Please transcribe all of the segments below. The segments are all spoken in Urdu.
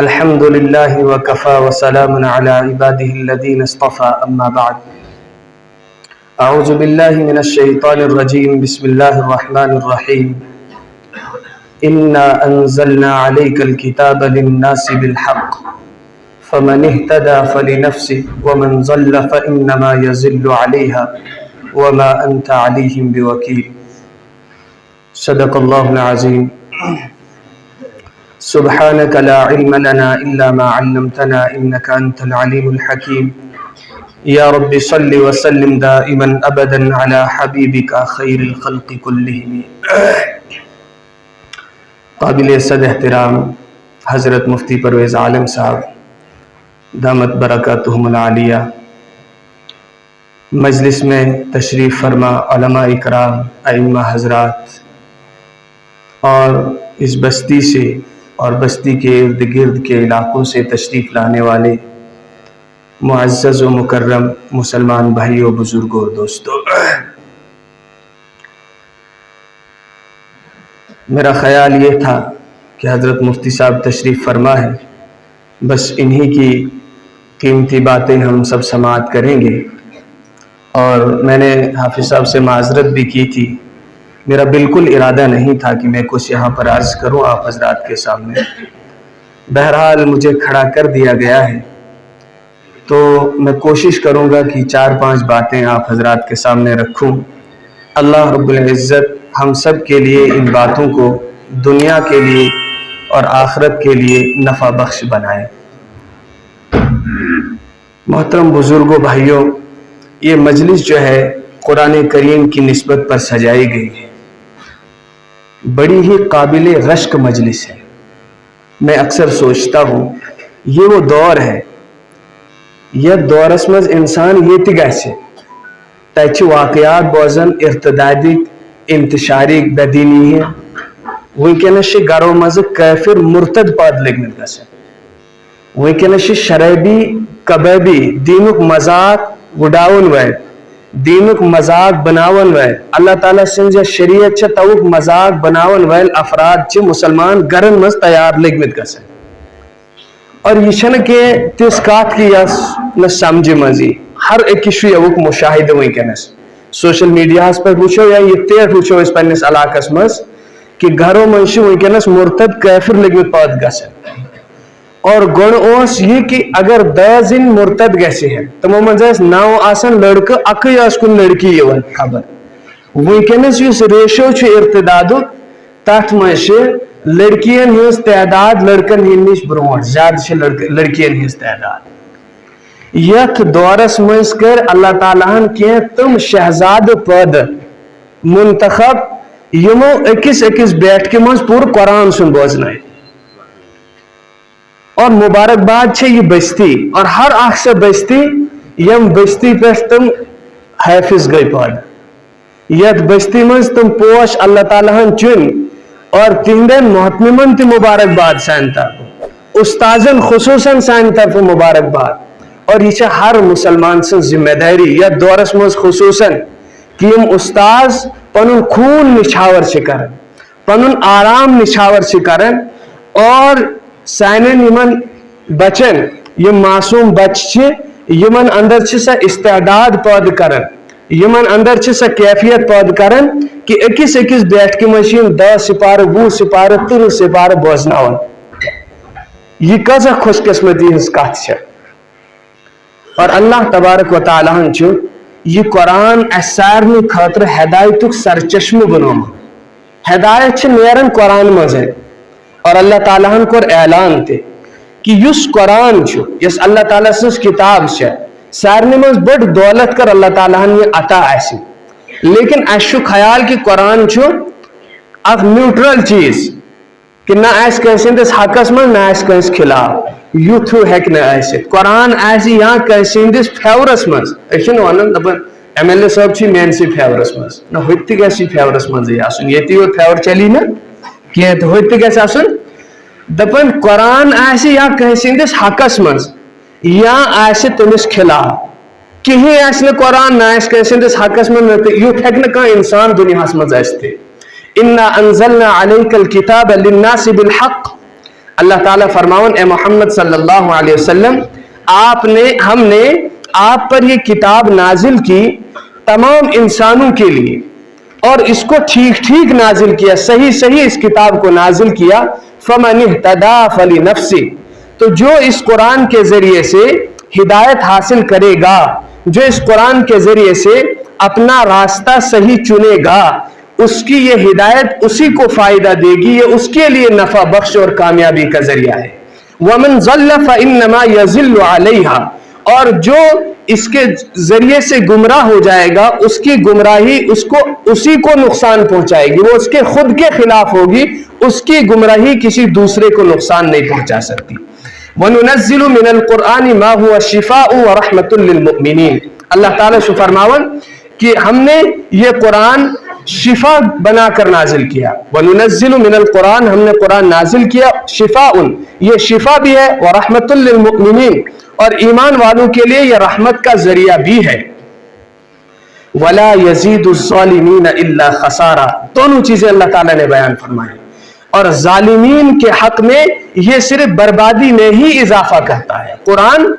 الحمد لله وكفى وسلام على عباده الذين اصطفى أما بعد أعوذ بالله من الشيطان الرجيم بسم الله الرحمن الرحيم إنا أنزلنا عليك الكتاب للناس بالحق فمن اهتدى فلنفسه ومن ضل فإنما يضل عليها وما أنت عليهم بوكيل صدق الله العظيم سبحانك لا علم لنا إلا ما علمتنا إنك أنت العليم الحكيم يا رب صل وسلم دائما أبدا على حبيبك خير الخلق كلهم قابل صد احترام حضرت مفتی پرویز عالم صاحب دامت برکاتہم العالیہ، مجلس میں تشریف فرما علماء اکرام، ائمہ حضرات اور اس بستی سے اور بستی کے ارد گرد کے علاقوں سے تشریف لانے والے معزز و مکرم مسلمان بھائیوں، بزرگوں اور دوستوں، میرا خیال یہ تھا کہ حضرت مفتی صاحب تشریف فرما ہے، بس انہی کی قیمتی باتیں ہم سب سماعت کریں گے۔ اور میں نے حافظ صاحب سے معذرت بھی کی تھی، میرا بالکل ارادہ نہیں تھا کہ میں کچھ یہاں پر عرض کروں آپ حضرات کے سامنے، بہرحال مجھے کھڑا کر دیا گیا ہے تو میں کوشش کروں گا کہ 4-5 باتیں آپ حضرات کے سامنے رکھوں۔ اللہ رب العزت ہم سب کے لیے ان باتوں کو دنیا کے لیے اور آخرت کے لیے نفع بخش بنائے۔ محترم بزرگوں، بھائیوں، یہ مجلس جو ہے قرآن کریم کی نسبت پر سجائی گئی ہے، بڑی ہی قابل رشک مجلس ہے۔ میں اکثر سوچتا ہوں یہ وہ دور ہے، یہ دورس مز انسان یہ تگیسے تچ واقعات بوزن ارتدادی انتشاری بدینی ہے، ونکینس گھروں مز کافر مرتد پاد لگمت گژھن، ونکینس شرابی کبابی دینک مذاق وڈاون ول، دینک مذاق بناون ول، اللہ تعالیٰ سنز شریعت توک مذاق بناون ول افراد مسلمان گرن مز تیار لگمت گژھن۔ اور یہ چھنہ کہ تس کات کی یس نہ سمجھ مزی ہر اکس یوک مشاہدہ ونکینس سوشل میڈیا پر وچھو یا یہ تیٹ وچھو اس پنس علاقس مز کہ گھروں مز ونکینس مرتد کافر لگمت پاد گژھن۔ اور گڑ اوس یہ کہ اگر 10 دن مرتد گژھِ ہے تمو مز 9 آسن لڑکہ اکے آس کن لڑکی یوان خبر۔ ونکینس یس ریشو چھ ارتداد تات مز لڑکین ہز تعداد لڑکن نش برونٹ زیادہ چھ لڑکین ہز تعداد۔ یتھ دورس مز کر اللہ تعالیٰ ہن کی تم شہزاد پد منتخب یمو اکس بیٹھکہ مز پور قرآن سن بوزنائے۔ اور مبارکباد چھ یہ بستی اور ہر اخ سے بستی یم بستی پہ تم حافظ گئی پاد، یت بستی مز تم پوش اللہ تعالیٰ ہن چن اور تہندین محتممن تی مبارکباد سان طرف، استاذن خصوصاً سان طرف مبارکباد۔ اور یہ چھ ہر مسلمان سے ذمہ داری یا دورس مز خصوصاً کہ یم استاذ پنن خون نچھاور چھ کرن، پنن آرام نچھاور چھ کرن، اور سانن یمن بچن یم معصوم بچ چھ یمن اندر چھ سا استعداد پید کرن، یمن اندر چھ سا کیفیت پید کرن کہ اکس بیٹھ کے مشین 10 سپارہ 20 سپارہ 30 سپارہ بوزناون۔ یہ کزا خوش قسمتی ہز کت چھ۔ اور اللہ تبارک و تعالیٰ ہن چھ یہ قرآن اس سارنی خاطر ہدایت سرچشمہ بنوم، ہدایت چھ نیرن قرآن مز ہے۔ اور اللہ تعالیٰ ہن کور اعلان تے کہ یس قرآن چھ یس اللہ تعالیٰ سنس کتاب چھ سارنی مز بڑ دولت کر اللہ تعالیٰ ہن یہ عطا ایسی، لیکن ایسو خیال کہ قرآن چھ اک نیوٹرل چیز کہ نہ ایس کیسے دس حقس من نہ ایس کیس خلاف یوتھو ہیک نہ ایسے قرآن ایسی یہاں کیسے دس فیورس مز ایشن ونن دپن ایم ایل اے صاحب چھ مین سی فیورس مز نہ ہوتی گیسی فیورس مز یہ آسن یہ تیو فیور چلی نا کہ ہوتی گیس آسن دپن قرآن ایسی یا کیسے دس حقس مز یا ایسے تمس خلاف کہیں ایسے قرآن نہ ایس کیسے دس حقس من یوتھ ہیک نہ کان انسان دنیا مز ایستے انا انزلنا علیک الکتاب للناس بالحق اللہ تعالیٰ فرماون اے محمد صلی اللہ علیہ وسلم ہم نے آپ پر یہ کتاب نازل کی تمام انسانوں کے لیے، اور اس کو ٹھیک ٹھیک نازل کیا، صحیح صحیح اس کتاب کو نازل کیا۔ فمن اہتدی فلنفسہ، تو جو اس قرآن کے ذریعے سے ہدایت حاصل کرے گا، جو اس قرآن کے ذریعے سے اپنا راستہ صحیح چنے گا، اس کی یہ ہدایت اسی کو فائدہ دے گی، یہ اس کے لیے نفع بخش اور کامیابی کا ذریعہ ہے۔ وَمَنْ ضَلَّ فَإِنَّمَا يَضِلُّ عَلَيْهَا، اور جو اس کے ذریعے سے گمراہ ہو جائے گا، اس کی گمراہی اسی کو نقصان پہنچائے گی، وہ اس کے خود کے خلاف ہوگی، اس کی گمراہی کسی دوسرے کو نقصان نہیں پہنچا سکتی۔ وَنُنَزِّلُ مِنَ الْقُرْآنِ مَا هُوَ شِفَاءٌ وَرَحْمَةٌ لِلْمُؤْمِنِينَ، اللہ تعالیٰ سے فرماون کہ ہم نے یہ قرآن شفا بنا کر نازل کیا۔ وَنُنَزِّلُ مِنَ الْقُرْآنِ، ہم نے قرآن نازل کیا، شفاء، یہ شفا بھی ہے، وَرَحْمَةٌ لِلْمُؤْمِنِينَ، اور ایمان والوں کے لیے یہ رحمت کا ذریعہ بھی ہے۔ وَلَا يَزِيدُ الظَّالِمِينَ إِلَّا خَسَارًا، دونوں چیزیں اللہ تعالیٰ نے بیان فرمائی، اور ظالمین کے حق میں یہ صرف بربادی میں ہی اضافہ کرتا ہے۔ قرآن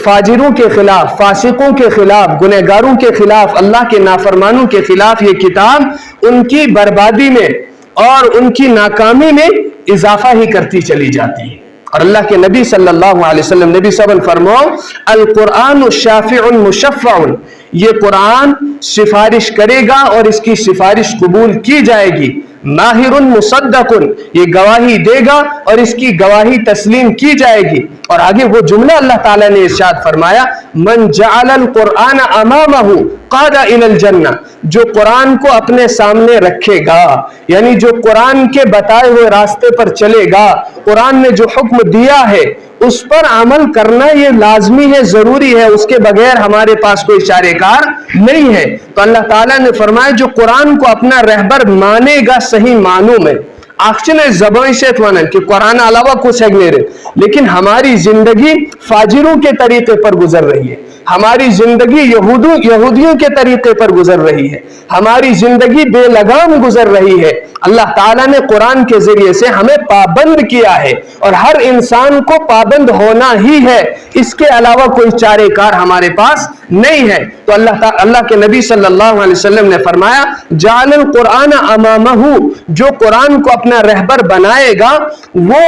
فاجروں کے خلاف، فاسقوں کے خلاف، گنہگاروں کے خلاف، اللہ کے نافرمانوں کے خلاف یہ کتاب ان کی بربادی میں اور ان کی ناکامی میں اضافہ ہی کرتی چلی جاتی ہے۔ اور اللہ کے نبی صلی اللہ علیہ وسلم نے بھی صبر فرماؤ، القرآن شافع مشفع، یہ قرآن سفارش کرے گا اور اس کی سفارش قبول کی جائے گی۔ ماہر مصدق، یہ گواہی دے گا اور اس کی گواہی تسلیم کی جائے گی۔ اور آگے وہ جملہ اللہ تعالیٰ نے ارشاد فرمایا، من جعل القرآن امامہ قاد الی الجنہ، جو قرآن کو اپنے سامنے رکھے گا، یعنی جو قرآن کے بتائے ہوئے راستے پر چلے گا، قرآن نے جو حکم دیا ہے اس پر عمل کرنا یہ لازمی ہے، ضروری ہے، اس کے بغیر ہمارے پاس کوئی چارہ کار نہیں ہے۔ تو اللہ تعالیٰ نے فرمایا جو قرآن کو اپنا رہبر مانے گا صحیح معنوں میں، آخچن زبان سے توانن کہ قرآن علاوہ کچھ ہے نہیں رہے، لیکن ہماری زندگی فاجروں کے طریقے پر گزر رہی ہے، ہماری زندگی یہودیوں کے طریقے پر گزر رہی ہے، ہماری زندگی بے لگام گزر رہی ہے۔ اللہ تعالیٰ نے قرآن کے ذریعے سے ہمیں پابند کیا ہے، اور ہر انسان کو پابند ہونا ہی ہے، اس کے علاوہ کوئی چارہ کار ہمارے پاس نہیں ہے۔ تو اللہ کے نبی صلی اللہ علیہ وسلم نے فرمایا، جعل القرآن امامہ، جو قرآن کو اپنا رہبر بنائے گا وہ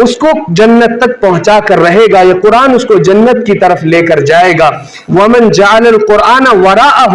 اس کو جنت تک پہنچا کر رہے گا، یہ قرآن اس کو جنت کی طرف لے کر جائے گا۔ ومن جعل القرآن وراءہ،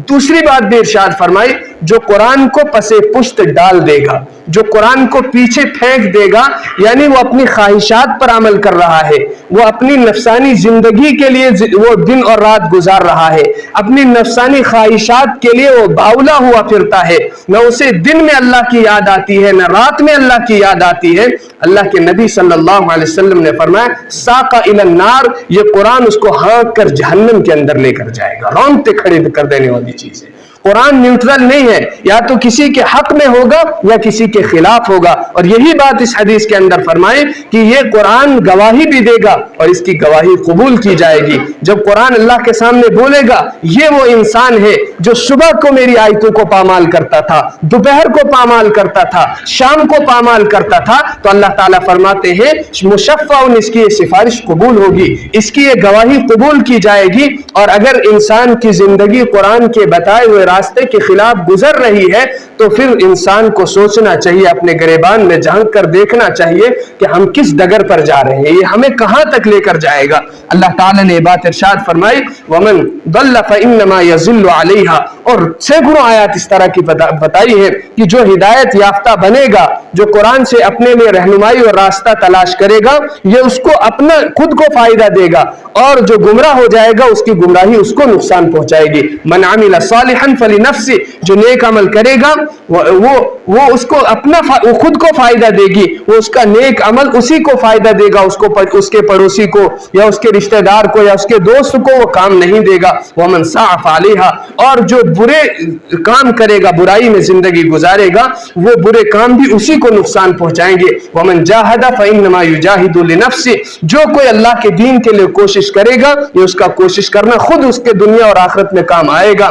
دوسری بات بھی ارشاد فرمائی، جو قرآن کو پس پشت ڈال دے گا، جو قرآن کو پیچھے پھینک دے گا، یعنی وہ اپنی خواہشات پر عمل کر رہا ہے، وہ اپنی نفسانی زندگی کے لیے وہ دن اور رات گزار رہا ہے، اپنی نفسانی خواہشات کے لیے وہ باولا ہوا پھرتا ہے، نہ اسے دن میں اللہ کی یاد آتی ہے نہ رات میں اللہ کی یاد آتی ہے۔ اللہ کے نبی صلی اللہ علیہ وسلم نے فرمایا، ساق الی النار، یہ قرآن اس کو ہانک کر جہنم کے اندر لے کر جائے گا، رونگٹے کھڑے کر دینے والی چیز ہے۔ قرآن نیوٹرل نہیں ہے، یا تو کسی کے حق میں ہوگا یا کسی کے خلاف ہوگا، اور یہی بات اس حدیث کے اندر فرمائے کہ یہ قرآن گواہی بھی دے گا اور اس کی گواہی قبول کی جائے گی۔ جب قرآن اللہ کے سامنے بولے گا، یہ وہ انسان ہے جو صبح کو میری آیتوں کو پامال کرتا تھا، دوپہر کو پامال کرتا تھا، شام کو پامال کرتا تھا، تو اللہ تعالیٰ فرماتے ہیں مشفع، اس کی یہ سفارش قبول ہوگی، اس کی یہ گواہی قبول کی جائے گی۔ اور اگر انسان کی زندگی قرآن کے بتائے ہوئے راستے کے خلاف گزر رہی ہے تو پھر انسان کو سوچنا چاہیے، اپنے گریبان میں جھانک کر دیکھنا چاہیے کہ ہم کس ڈگر پر جا رہے ہیں، یہ ہمیں کہاں تک لے کر جائے گا۔ اللہ تعالیٰ نے یہ بات ارشاد فرمائی، وَمَن ضَلَّ فَإِنَّمَا يَضِلُّ عَلَيْهَا، اور سینکڑوں آیات اس طرح کی بتائی ہے کہ جو ہدایت یافتہ بنے گا، جو قرآن سے اپنے لیے رہنمائی اور راستہ تلاش کرے گا، یہ اس کو اپنا خود کو فائدہ دے گا، اور جو گمراہ ہو جائے گا اس کی گمراہی اس کو نقصان پہنچائے گی۔ من عمل صالحا فلنفسه، جو نیک عمل کرے گا وہ اس کو اپنا خود کو فائدہ دے گی، وہ اس کا نیک عمل اسی کو فائدہ دے گا، اس کے پڑوسی کو یا اس کے رشتہ دار کو یا اس کے دوست کو وہ کام نہیں دے گا۔ ومن سعى فعليها، اور جو برے کام کرے گا، برائی میں زندگی گزارے گا، وہ برے کام بھی اسی کو نقصان پہنچائیں گے۔ ومن جاہد فانما یجاہد لنفسه، جو کوئی اللہ کے دین کے لیے کوشش کرے گا، یہ اس کا کوشش کرنا خود اس کے دنیا اور آخرت میں کام آئے گا۔